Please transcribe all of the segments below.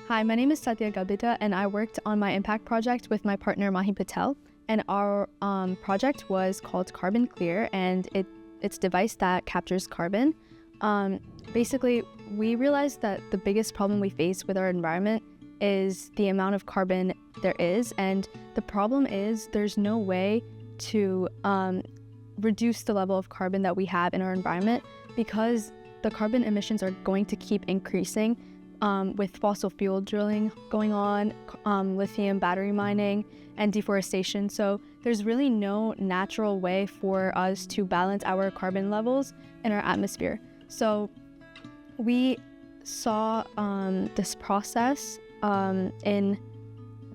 Hi, my name is Satya Gabbita, and I worked on my impact project with my partner Mahi Patel. And our project was called CARBONCLEAR, and it's a device that captures carbon. Basically, we realized that the biggest problem we face with our environment is the amount of carbon there is, and the problem is there's no way to reduce the level of carbon that we have in our environment, because the carbon emissions are going to keep increasing with fossil fuel drilling going on, lithium battery mining, and deforestation. So there's really no natural way for us to balance our carbon levels in our atmosphere. So we saw this process in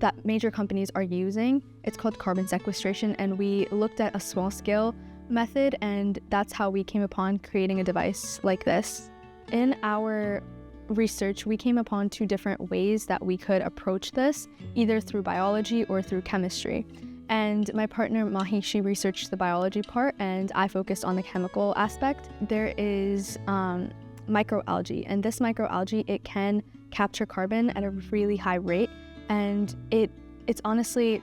that major companies are using. It's called carbon sequestration, and we looked at a small scale method, and that's how we came upon creating a device like this. In our research, we came upon two different ways that we could approach this, either through biology or through chemistry. And my partner Mahi, she researched the biology part, and I focused on the chemical aspect. There is microalgae, and this microalgae, it can capture carbon at a really high rate, and it's honestly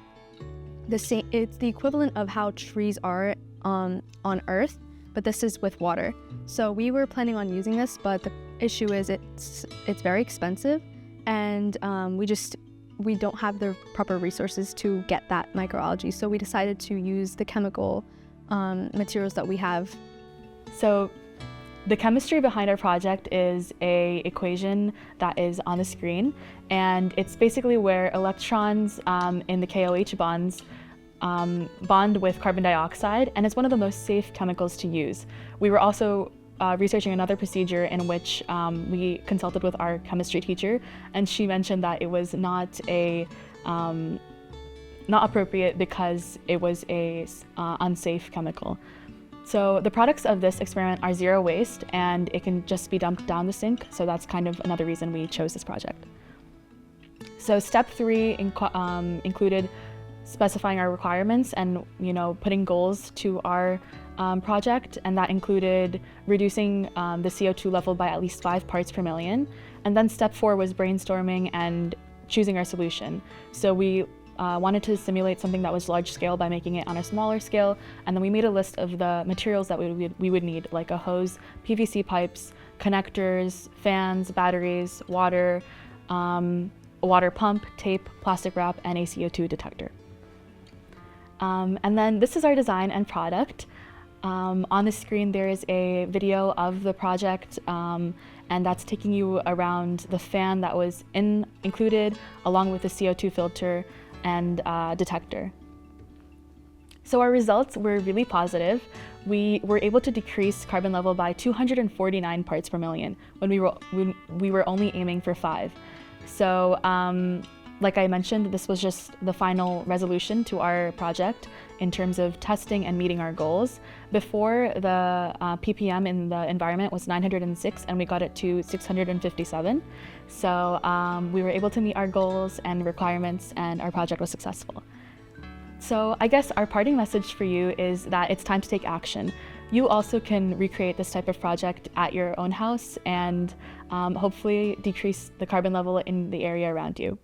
the same. It's the equivalent of how trees are on Earth, but this is with water. So we were planning on using this, but the issue is it's very expensive, and we don't have the proper resources to get that microalgae. So we decided to use the chemical materials that we have. So the chemistry behind our project is an equation that is on the screen, and it's basically where electrons in the KOH bonds bond with carbon dioxide, and it's one of the most safe chemicals to use. We were also researching another procedure in which we consulted with our chemistry teacher, and she mentioned that it was not appropriate because it was a unsafe chemical. So the products of this experiment are zero waste, and it can just be dumped down the sink. So that's kind of another reason we chose this project. So step 3 included specifying our requirements and putting goals to our project, and that included reducing the CO2 level by at least 5 parts per million. And then step 4 was brainstorming and choosing our solution. So we wanted to simulate something that was large scale by making it on a smaller scale, and then we made a list of the materials that we would need, like a hose, PVC pipes, connectors, fans, batteries, water, a water pump, tape, plastic wrap, and a CO2 detector. And then this is our design and product. On the screen there is a video of the project, and that's taking you around the fan that was included, along with the CO2 filter and detector. So our results were really positive. We were able to decrease carbon level by 249 parts per million when we were only aiming for 5. So like I mentioned, this was just the final resolution to our project in terms of testing and meeting our goals. Before, the ppm in the environment was 906, and we got it to 657. So we were able to meet our goals and requirements, and our project was successful. So I guess our parting message for you is that it's time to take action. You also can recreate this type of project at your own house and hopefully decrease the carbon level in the area around you.